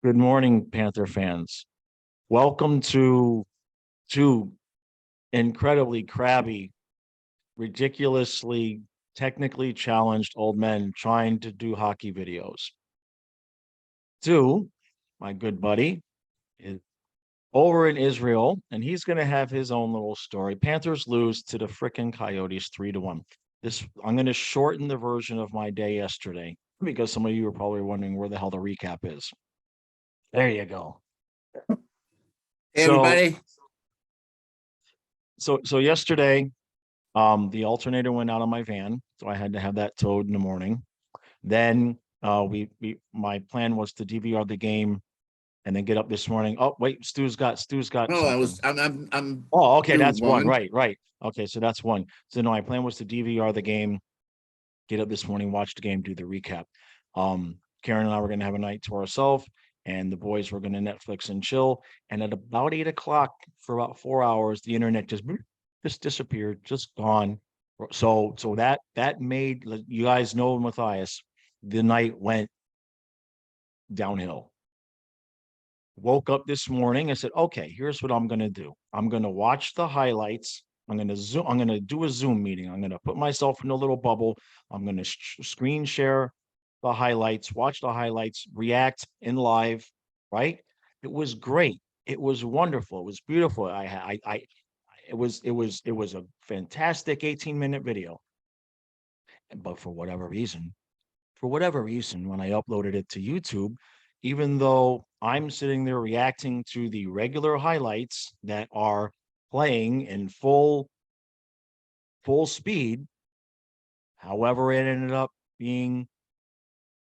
Good morning, Panther fans. Welcome to two incredibly crabby, ridiculously technically challenged old men trying to do hockey videos. Two, my good buddy, is over in Israel, and he's going to have his own little story. Panthers lose to the frickin' Coyotes 3-1. I'm going to shorten the version of my day yesterday because some of you are probably wondering where the hell the recap is. There you go. Hey, So, everybody. so yesterday, the alternator went out on my van, so I had to have that towed in the morning. Then my plan was to DVR the game and then get up this morning. Oh, wait, Stu's got Oh, something. I'm Oh, okay, doing that's one. one. Right. Okay, so that's one. So no, my plan was to DVR the game, get up this morning, watch the game, do the recap. Karen and I were gonna have a night to ourselves, and the boys were gonna Netflix and chill. And at about 8 o'clock, for about 4 hours, the internet just disappeared, just gone. So that made, you guys know, Matthias, the night went downhill. Woke up this morning. I said, okay, here's what I'm gonna do. I'm gonna watch the highlights. I'm gonna do a Zoom meeting. I'm gonna put myself in a little bubble. I'm gonna screen share the highlights, watch the highlights, react in live. Right? It was great. It was wonderful. It was beautiful. It was a fantastic 18-minute video. But for whatever reason, when I uploaded it to YouTube, even though I'm sitting there reacting to the regular highlights that are playing in full speed, however, it ended up being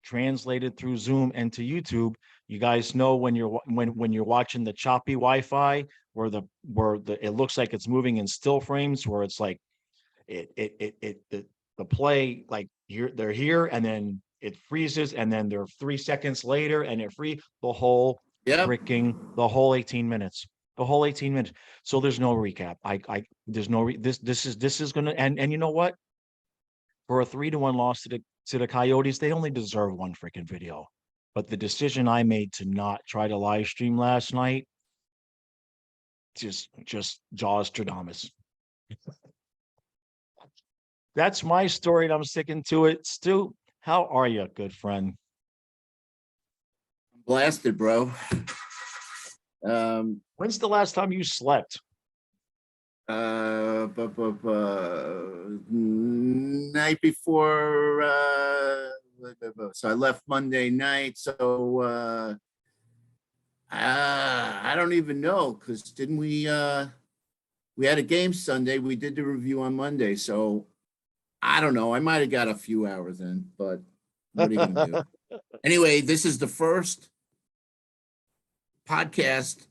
translated through Zoom and to YouTube. You guys know when you're watching the choppy Wi-Fi where it looks like it's moving in still frames, where it's like the play, like they're here and then it freezes and then they're 3 seconds later and it free Yep. the whole 18 minutes. The whole 18 minutes. So there's no recap. There's no this is gonna, and you know what? For a 3-1 loss to the Coyotes, they only deserve one freaking video. But the decision I made to not try to live stream last night, just jaws Stradamus. That's my story, and I'm sticking to it. Stu, how are you, good friend? Blasted, bro. When's the last time you slept? Night before. So I left Monday night. So I don't even know, because didn't we had a game Sunday. We did the review on Monday. So I don't know. I might have got a few hours in, but what are you gonna do? Anyway, this is the first podcast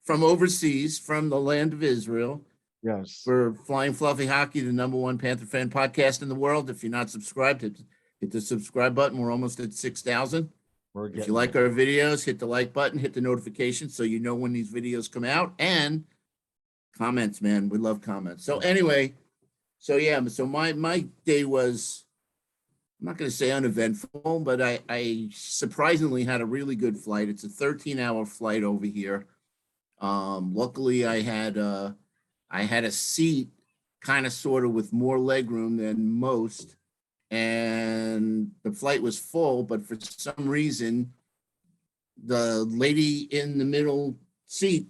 from overseas, from the land of Israel, Yes. for Flying Fluffy Hockey, the #1 Panther fan podcast in the world. If you're not subscribed, hit the subscribe button. We're almost at 6,000. If you like our videos, hit the like button, hit the notification so you know when these videos come out, and comments, man. We love comments. So anyway, so my day was, I'm not going to say uneventful, but I surprisingly had a really good flight. It's a 13-hour flight over here. Luckily, I had a seat kind of sort of with more leg room than most, and the flight was full, but for some reason, the lady in the middle seat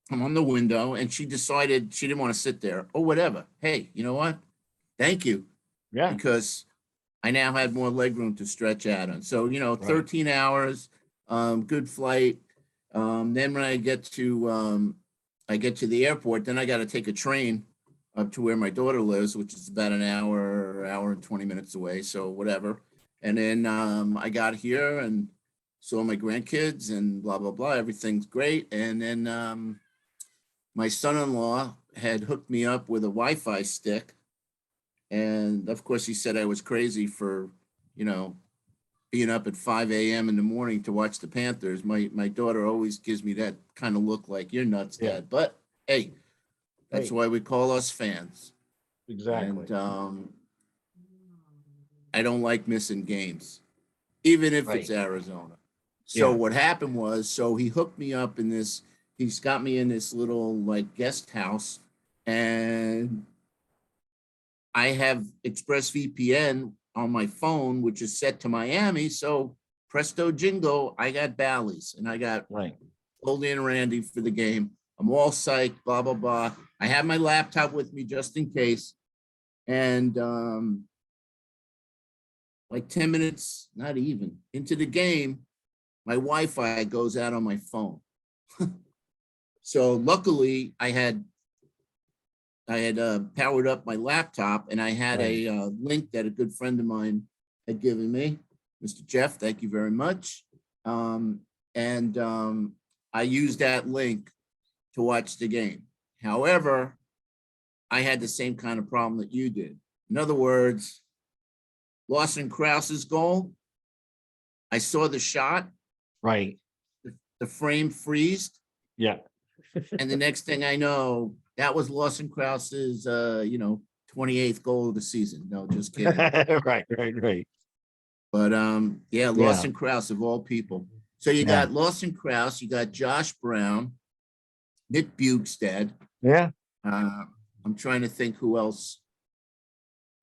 come on the window, and she decided she didn't want to sit there or whatever. Hey, you know what? Thank you, Yeah. because I now had more leg room to stretch out on. So, Right. 13 hours, good flight. Then when I get to the airport, then I got to take a train up to where my daughter lives, which is about an hour and 20 minutes away. So whatever. And then I got here and saw my grandkids and blah, blah, blah. Everything's great. And then my son-in-law had hooked me up with a Wi-Fi stick. And of course, he said I was crazy for, being up at 5 a.m. in the morning to watch the Panthers. My daughter always gives me that kind of look, like, you're nuts, Yeah. Dad. But hey, that's why we call us fans. Exactly. And I don't like missing games, even if it's Right. Arizona. So Yeah. what happened was, so he hooked me up in this, he's got me in this little like guest house, and I have ExpressVPN on my phone, which is set to Miami. So presto jingo, I got Bally's and I got Right. Goldie and Randy for the game. I'm all psyched, blah, blah, blah. I have my laptop with me just in case. And like 10 minutes, not even, into the game, my Wi-Fi goes out on my phone. So luckily I had powered up my laptop, and I had Right. a link that a good friend of mine had given me, Mr. Jeff. Thank you very much. And I used that link to watch the game. However, I had the same kind of problem that you did. In other words, Lawson Krause's goal, I saw the shot, Right. the frame freezed, Yeah. and the next thing I know, that was Lawson Krause's, 28th goal of the season. No, just kidding. Right. Right. But yeah, Yeah. Lawson Krause of all people. So you Yeah. got Lawson Krause, you got Josh Brown, Nick Bugstead. Yeah. I'm trying to think who else,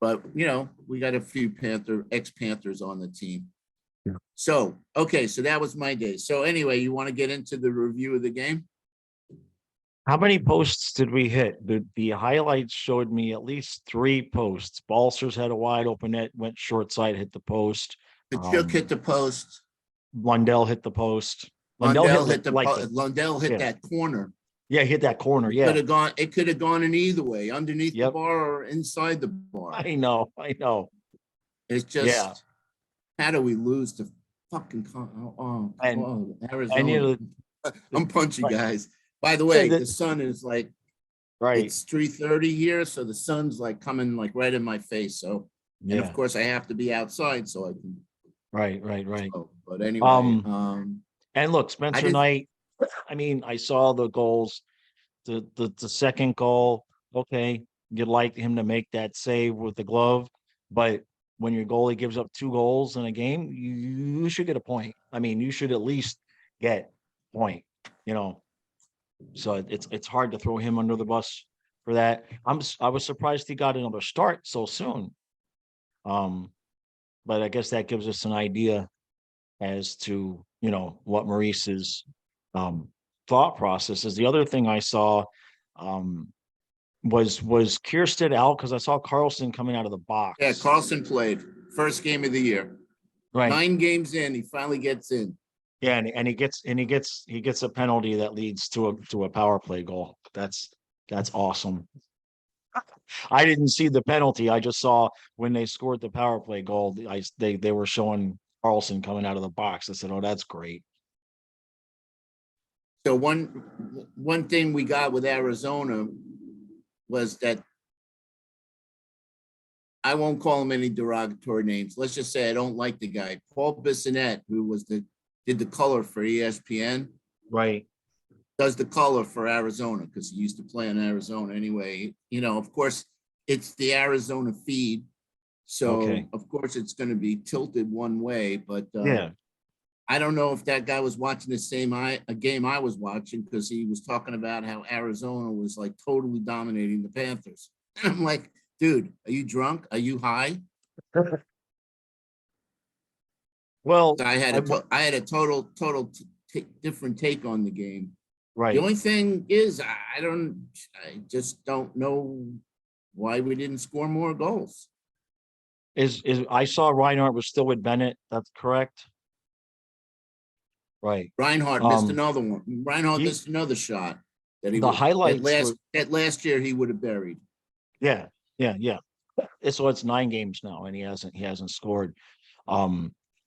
but we got a few ex-Panthers on the team. Yeah. So okay, so that was my day. So anyway, you want to get into the review of the game? How many posts did we hit? The highlights showed me at least 3 posts. Balsers had a wide open net, went short side, hit the post. Kachuk hit the post. Lundell hit the post. Lundell hit Lundell hit yeah. that corner. Yeah, hit that corner. It Yeah. could have gone in either way, underneath the Yep. bar or inside the bar. I know. It's just, Yeah. how do we lose to fucking Arizona? And I'm punchy, right. guys. By the way, the sun is like, Right. it's 3:30 here, so the sun's like coming like right in my face. So, and of course, I have to be outside so I can. Right. Oh, but anyway, And look, Spencer Knight. I mean, I saw the goals. The second goal. Okay, you'd like him to make that save with the glove, but when your goalie gives up 2 goals in a game, you should get a point. I mean, you should at least get a point. So it's hard to throw him under the bus for that. I was surprised he got another start so soon. But I guess that gives us an idea as to what Maurice's thought process is. The other thing I saw was Kiersted out, because I saw Carlson coming out of the box. Yeah, Carlson played first game of the year. Right. 9 games in, he finally gets in. Yeah, and he gets a penalty that leads to a power play goal. That's awesome. I didn't see the penalty. I just saw when they scored the power play goal, they were showing Carlson coming out of the box. I said, "Oh, that's great." So one thing we got with Arizona was that, I won't call him any derogatory names. Let's just say I don't like the guy, Paul Bissonnette, who did the color for ESPN. Right. Does the color for Arizona because he used to play in Arizona anyway. Of course, it's the Arizona feed. So, Of course, it's going to be tilted one way. But yeah, I don't know if that guy was watching the same game I was watching, because he was talking about how Arizona was like totally dominating the Panthers. And I'm like, dude, are you drunk? Are you high? Well, So I had a total different take on the game. right. The only thing is, I just don't know why we didn't score more goals. Is I saw Reinhardt was still with Bennett. That's correct. Right. Reinhardt missed another one. Reinhardt missed another shot that last year he would have buried. Yeah. So it's 9 games now, and he hasn't scored.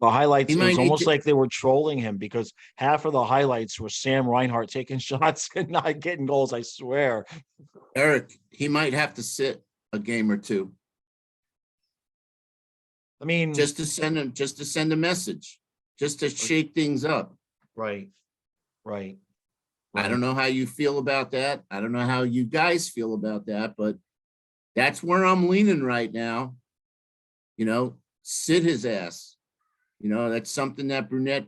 The highlights, it was almost like they were trolling him, because half of the highlights were Sam Reinhart taking shots and not getting goals. I swear. Eric, he might have to sit a game or two. I mean, just to send a message, just to shake things up. Right. I don't know how you feel about that. I don't know how you guys feel about that, but that's where I'm leaning right now. Sit his ass. That's something that Brunette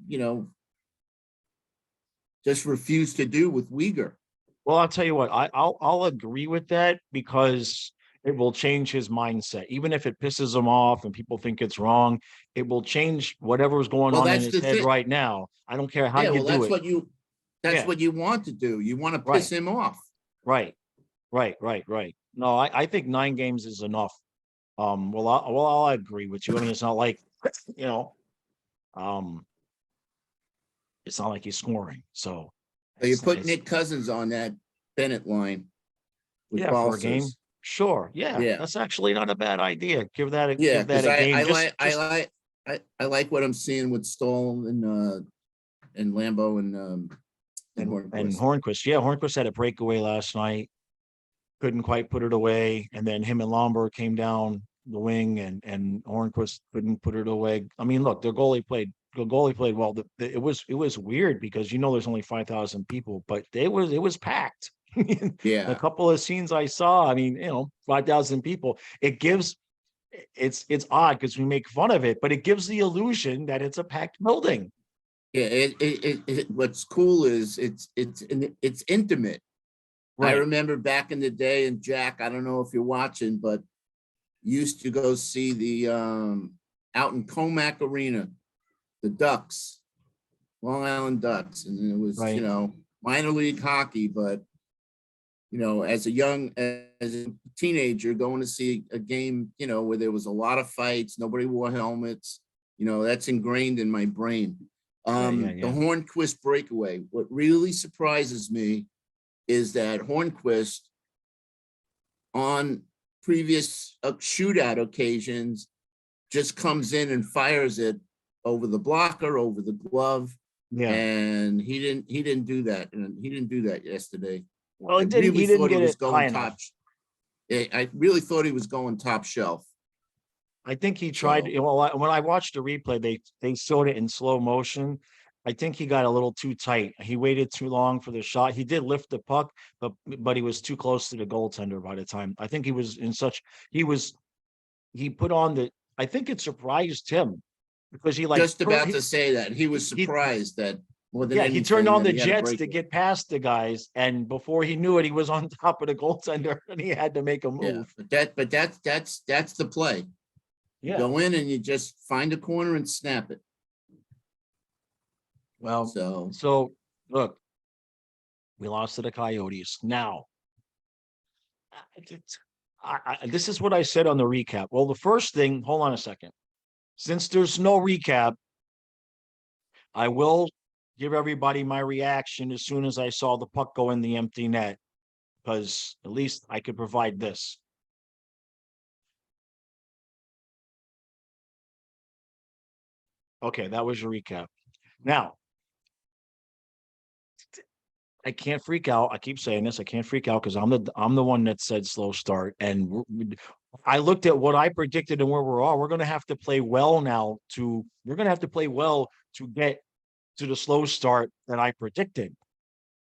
you know, just refused to do with Uyghur. Well, I'll tell you what, I'll agree with that because it will change his mindset. Even if it pisses him off and people think it's wrong, it will change whatever's going Well, on in that's his the head thing. right now. I don't care how Yeah, you well, do it. that's Yeah, what you want to do. You want to right, piss him off. right, right. No, I think 9 games is enough. I'll agree with you. I mean, it's not like, you know, um, it's not like he's scoring. So So you it's put it's Nick Cousins on that Bennett line with yeah, for a game. Balsas. Sure. Yeah, Yeah. that's actually not a bad idea. Yeah, Give that because a I game. Just like I like what I'm seeing with Stoll and Lambo and and Hornquist. Hornquist. Yeah, Hornquist had a breakaway last night. Couldn't quite put it away. And then him and Lombard came down the wing and Hornquist couldn't put it away. I mean, look, the goalie played well. It was weird because there's only 5,000 people, but it was packed. The Yeah. couple of scenes I saw, I mean, 5,000 people. It's odd because we make fun of it, but it gives the illusion that it's a packed building. Yeah, what's cool is it's intimate. I Right. remember back in the day, and Jack, I don't know if you're watching, but used to go see the out in Comac Arena, the Ducks, Long Island Ducks, and it was Right. minor league hockey, but as a teenager going to see a game, where there was a lot of fights, nobody wore helmets, that's ingrained in my brain. The Yeah. Hornquist breakaway. What really surprises me is that Hornquist on previous shootout occasions just comes in and fires it over the blocker, over the glove. Yeah. And he didn't do that. And he didn't do that yesterday. Well, I it didn't. really He didn't thought he get was it high going enough. I really thought he was going top shelf. I think he tried. So Well, when I watched the replay, they showed it in slow motion. I think he got a little too tight. He waited too long for the shot. He did lift the puck, but he was too close to the goaltender by the time. I think he was in such. He put on the. I think it surprised him because just about to say that he was he surprised that more than yeah, he turned anything on that the he had a jets to breakaway. get past the guys, and before he knew it, he was on top of the goaltender, and he had to make a Yeah, move. but that's the play. You Yeah. go in and you just find a corner and snap it. Well, So so look, we lost to the Coyotes. Now, this is what I said on the recap. Well, the first thing, hold on a second. Since there's no recap, I will give everybody my reaction as soon as I saw the puck go in the empty net, because at least I could provide this. Okay, that was your recap. Now, I can't freak out. I keep saying this. I can't freak out because I'm the one that said slow start, and I looked at what I predicted and where we're all. We're going to have to play well now. We're going to have to play well to get to the slow start that I predicted.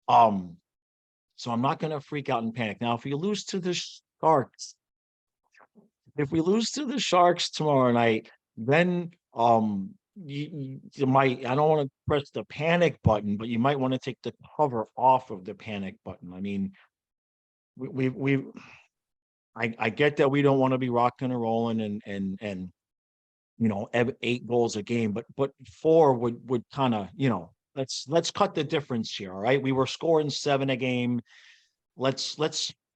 So I'm not going to freak out and panic. Now, if we lose to the Sharks tomorrow night, then you might, I don't want to press the panic button, but you might want to take the cover off of the panic button. I mean, I get that we don't want to be rocking and rolling and 8 goals a game, but 4 would kind of, let's cut the difference here. All right. We were scoring 7 a game. Let's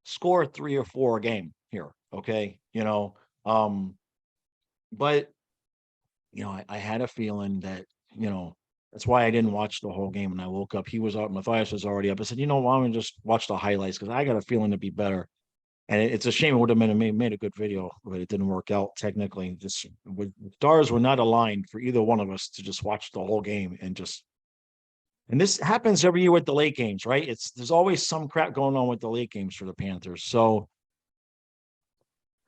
score 3 or 4 a game here. Okay. But I had a feeling that, that's why I didn't watch the whole game. When I woke up, he was up, Matthias was already up. I said, why don't we just watch the highlights? Because I got a feeling to be better. And it's a shame. It would have made a good video, but it didn't work out technically. Just stars were not aligned for either one of us to just watch the whole game and this happens every year with the late games, right? There's always some crap going on with the late games for the Panthers. So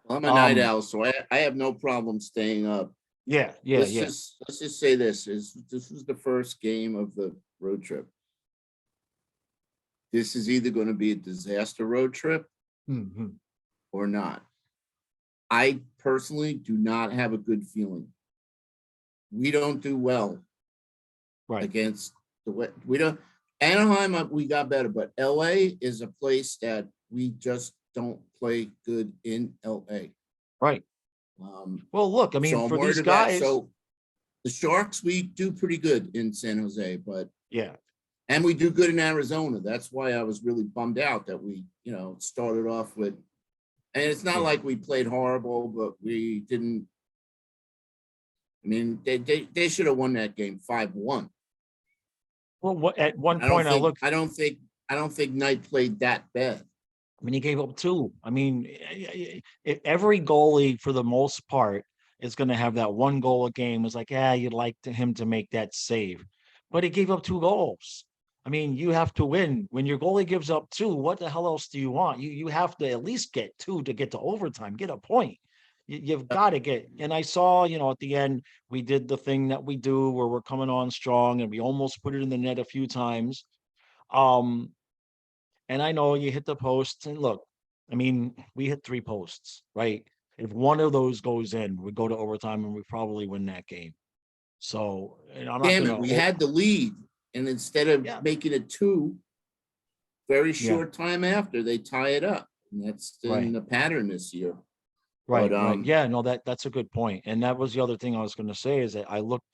I'm a night owl, so I have no problem staying up. Yeah. Let's just say this was the first game of the road trip. This is either going to be a disaster road trip or not. I personally do not have a good feeling. We don't do well Right. against the way we don't. Anaheim, we got better, but LA is a place that we just don't play good in LA. Right. Well, look, I mean, So I'm for worried these of that. guys, So the Sharks, we do pretty good in San Jose, but yeah, and we do good in Arizona. That's why I was really bummed out that we, started off with, and it's not yeah. like we played horrible, but we didn't. I mean, they should have won that game 5-1. Well, at one I don't point I think looked, I don't think I don't think Knight played that bad. I mean, he gave up two. I mean, every goalie for the most part is going to have that one goal a game. It's like, yeah, you'd like him to make that save, but he gave up two goals. I mean, you have to win. When your goalie gives up two, what the hell else do you want? You have to at least get two to get to overtime, get a point. You've got to get. And I saw, at the end, we did the thing that we do where we're coming on strong and we almost put it in the net a few times. Um, and I know you hit the post and look, I mean, we hit three posts, right? If one of those goes in, we go to overtime and we probably win that game. So, and I'm not Damn going it, we to, had the lead, and instead of yeah, making it two, very yeah, short time after they tie it up, and that's right, been the pattern this year. But right. Yeah, no, that's a good point. And that was the other thing I was going to say is that I looked,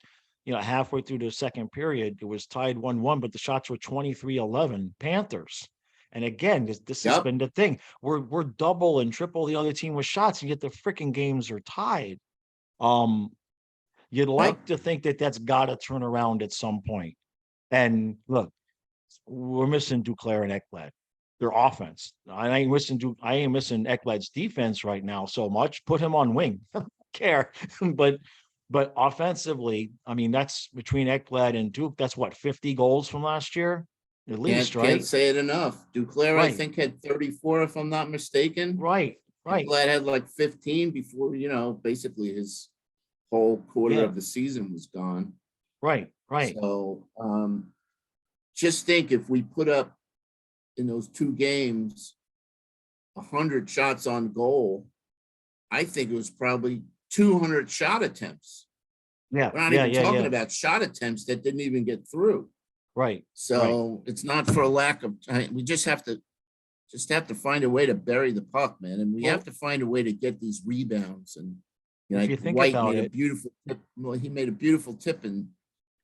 halfway through the second period, it was tied 1-1, but the shots were 23-11 Panthers. And again, this has yep, been the thing. We're double and triple the other team with shots, and yet the freaking games are tied. Um, You'd yep, like to think that that's got to turn around at some point. And look, we're missing Duclair and Ekblad. Their offense. I ain't missing Ekblad's defense right now so much. Put him on wing. I don't care. but offensively, I mean, that's between Ekblad and Duke. That's what, 50 goals from last year? At least, can't right? say it enough. Duclair, I Right, think, had 34, if I'm not mistaken. right, And right. Glad had like 15 before, basically his whole quarter Yeah, of the season was gone. right, right. So just think if we put up in those two games 100 shots on goal, I think it was probably 200 shot attempts. Yeah, We're not yeah, even yeah, talking yeah. about shot attempts that didn't even get through. Right, right. So it's not for a lack of time. We just have to find a way to bury the puck, man, and we have Well, to find a way to get these rebounds. And if you like think White about made a it, beautiful tip. Well, he made a beautiful tip and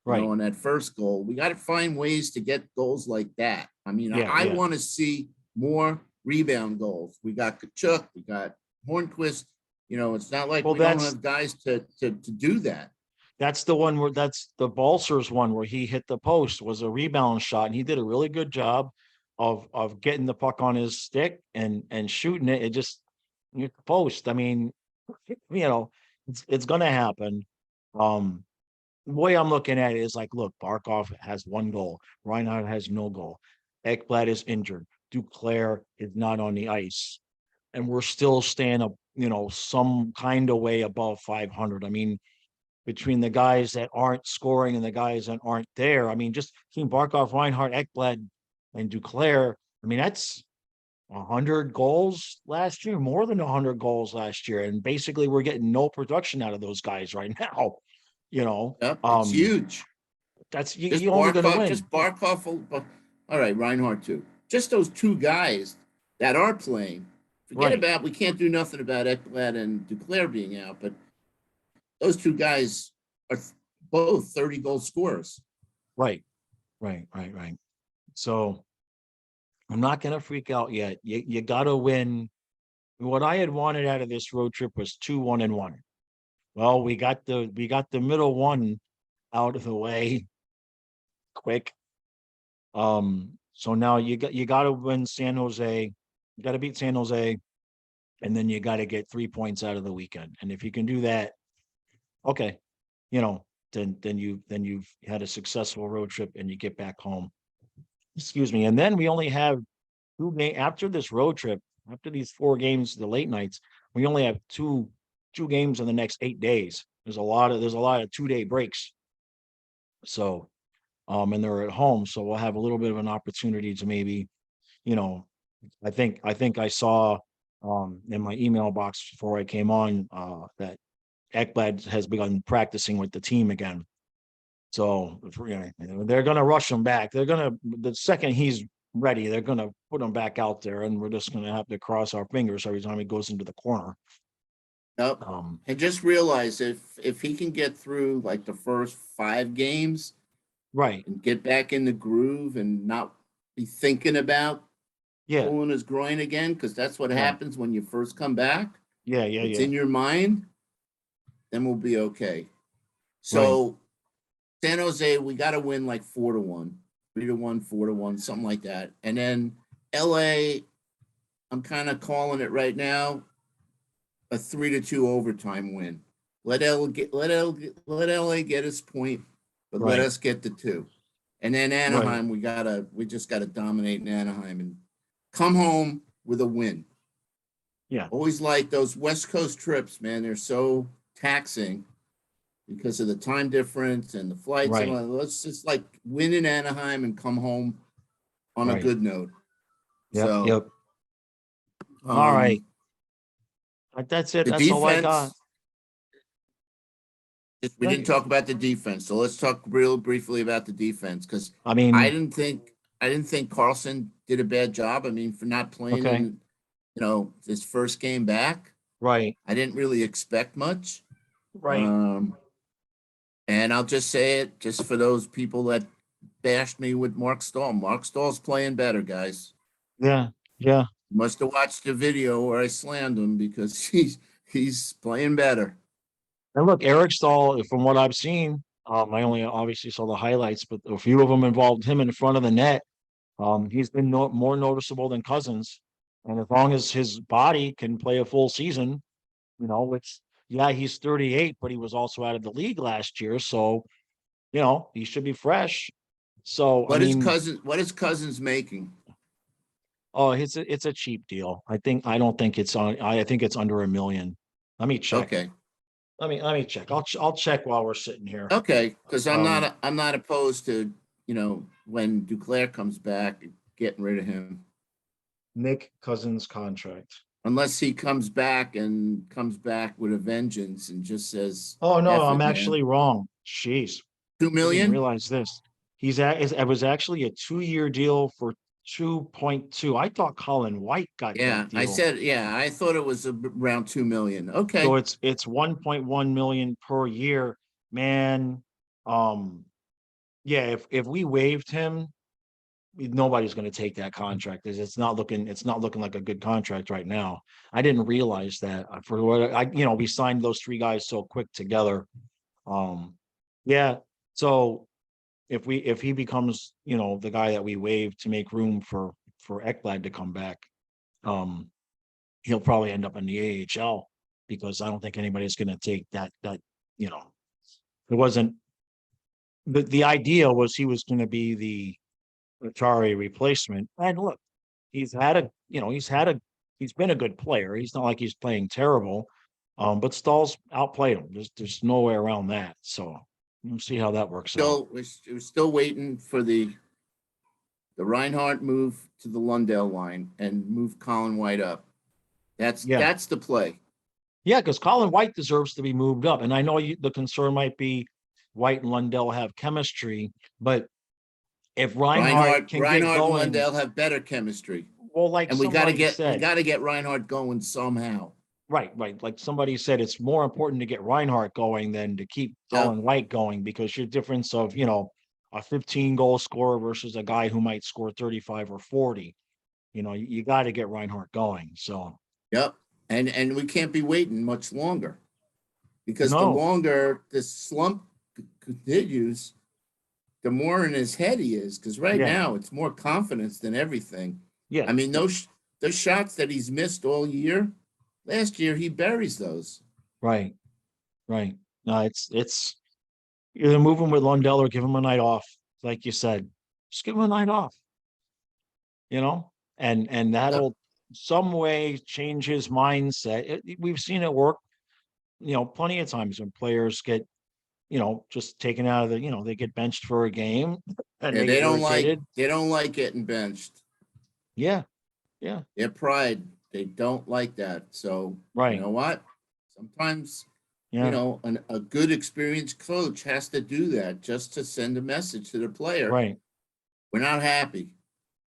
right. on that first goal. We got to find ways to get goals like that. I mean, Yeah, I yeah. want to see more rebound goals. We got Kachuk, we got Hornquist. It's not like Well, we don't have guys to do that. that's the one where that's the Balsers one where he hit the post was a rebound shot, and he did a really good job of getting the puck on his stick and shooting it. It just hit the post. I mean, it's gonna happen. Um, the way I'm looking at it is like, look, Barkov has one goal, Reinhardt has no goal, Ekblad is injured, Duclair is not on the ice, and we're still staying up, some kind of way above 500. I mean, between the guys that aren't scoring and the guys that aren't there. I mean, just Team Barkov, Reinhardt, Ekblad, and Duclair. I mean, that's 100 goals last year, more than 100 goals last year. And basically, we're getting no production out of those guys right now. You know, Yep, it's huge. that's Just you're only going to Barkov, win. just Barkov. All right, Reinhardt too. Just those two guys that are playing. Forget Right, about, we can't do nothing about Ekblad and Duclair being out, but those two guys are both 30 goal scorers. right, right. So I'm not going to freak out yet. You got to win. What I had wanted out of this road trip was 2-1-1. Well, we got the middle one out of the way quick. So now you got to win San Jose. You got to beat San Jose, and then you got to get 3 points out of the weekend. And if you can do that, okay, then you've had a successful road trip and you get back home. Excuse me. And then we only have 2 games after this road trip. After these 4 games, the late nights, we only have two games in the next 8 days. There's a lot of 2-day breaks. So, and they're at home, so we'll have a little bit of an opportunity to maybe, you know, I think I saw in my email box before I came on that Ekblad has begun practicing with the team again. So if they're going to rush him back. The second he's ready, they're going to put him back out there, and we're just going to have to cross our fingers every time he goes into the corner. Yep. And just realize if he can get through like the first 5 games, right, and get back in the groove and not be thinking about pulling his groin again, because that's what happens when you first come back. It's in your mind, then we'll be okay. So San Jose, we got to win like 4-1, 3-1, 4-1, something like that. And then LA, I'm kind of calling it right now a 3-2 overtime win. Let LA get its point, but let us get the 2. And then Anaheim, we just gotta dominate in Anaheim and come home with a win. Yeah. Always like those West Coast trips, man. They're so taxing because of the time difference and the flights. And let's just like win in Anaheim and come home on a good note. All right. That's it. That's all I got. We didn't talk about the defense, so let's talk real briefly about the defense, because I mean, I didn't think Carlson did a bad job. I mean, for not playing in, his first game back. Right. I didn't really expect much. Right. And I'll just say it, just for those people that bashed me with Mark Stahl. Mark Stahl's playing better, guys. Yeah. Yeah. Must have watched the video where I slammed him, because he's playing better. And look, Eric Stahl, from what I've seen, I only obviously saw the highlights, but a few of them involved him in front of the net. He's been more noticeable than Cousins. And as long as his body can play a full season, which, he's 38, but he was also out of the league last year. So, he should be fresh. So, what is Cousins making? Oh, it's a cheap deal. I think it's under $1 million. Let me check. Okay. Let me check. I'll check while we're sitting here. Okay, because I'm not opposed to when Duclair comes back, getting rid of him. Nick Cousins contract. Unless he comes back with a vengeance and just says, "Oh no, I'm actually wrong." Jeez, $2 million. I didn't realize this. It was actually a 2-year deal for 2.2. I thought Colin White got that deal. I thought it was around 2 million. Okay. So it's 1.1 million per year. Man, if we waived him, nobody's going to take that contract. It's not looking like a good contract right now. I didn't realize that. For what we signed those 3 guys so quick together. So if he becomes, the guy that we waived to make room for Ekblad to come back, he'll probably end up in the AHL, because I don't think anybody's going to take that. It wasn't the idea was he was going to be the Atari replacement. And look, he's been a good player. He's not like he's playing terrible. But Stahl's outplayed him. There's no way around that. So we'll see how that works out. We're still waiting for the Reinhardt move to the Lundell line and move Colin White up. That's the play. Yeah, because Colin White deserves to be moved up. And I know the concern might be White and Lundell have chemistry, but if Reinhardt can get going, and Lundell have better chemistry. Well, we got to get Reinhardt going somehow. Right. Like somebody said, it's more important to get Reinhardt going than to keep Colin White going, because your difference of, a 15-goal scorer versus a guy who might score 35 or 40, you got to get Reinhardt going. So. Yep. And we can't be waiting much longer, because the longer this slump continues, the more in his head he is. Because now it's more confidence than everything. Yeah. I mean, those shots that he's missed all year, last year he buries those. Right. No, it's either move him with Lundell or give him a night off, like you said. Just give him a night off. And that'll some way change his mindset. We've seen it work, plenty of times when players get, just taken out of they get benched for a game, and they don't like getting benched. Yeah. Their pride, they don't like that. So right. You know what? Sometimes Yeah. a good experienced coach has to do that just to send a message to the player. Right. We're not happy.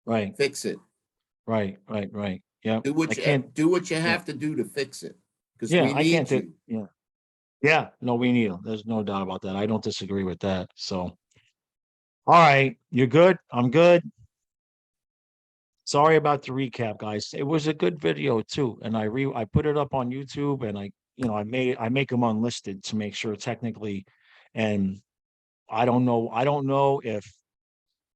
Right. Fix it. Right. Right. Right. Yeah. Do what I can't. you Yeah. have to do to fix it. Because Yeah. we I can't need do. you. Yeah. Yeah. No, we need him. There's no doubt about that. I don't disagree with that. So, all right. You're good. I'm good. Sorry about the recap, guys. It was a good video too, and I put it up on YouTube, and I make them unlisted to make sure technically, and I don't know if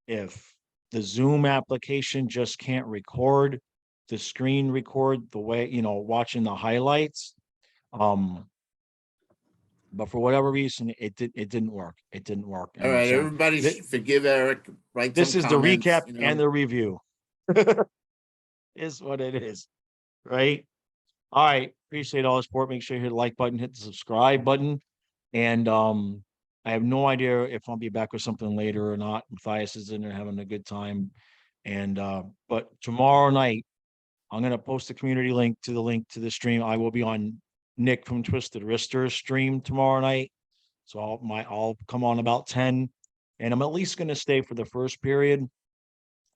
the Zoom application just can't record the screen record the way watching the highlights, um, but for whatever reason it didn't work. It didn't work, All and right, so everybody, forgive Eric. Write some this is the recap comments. and the review. Is what it is, right? All right. Appreciate all the support. Make sure you hit the like button, hit the subscribe button. And I have no idea if I'll be back with something later or not. Matthias is in there having a good time. And but tomorrow night, I'm gonna post the community link to the stream. I will be on Nick from Twisted Wrister's stream tomorrow night. So I'll come on about 10, and I'm at least gonna stay for the first period,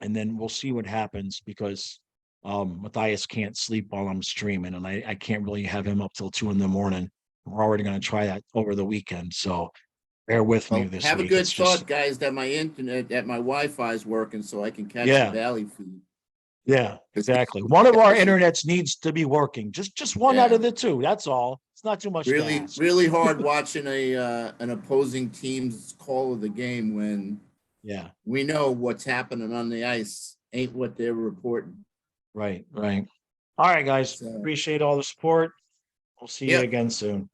and then we'll see what happens because Matthias can't sleep while I'm streaming, and I can't really have him up till 2 a.m. We're already going to try that over the weekend, so bear with me Well, this have a week. good It's just thought, guys, that my Wi-Fi is working so I can catch the yeah, Valley feed. yeah, exactly. One of our internets needs to be working. Just one out Yeah. of the two. That's all. It's not too much to Really, ask. really hard watching an opposing team's call of the game when Yeah, we know what's happening on the ice ain't what they're reporting. right, right. All right, guys. So, Appreciate all the support. We'll see you yep. again soon.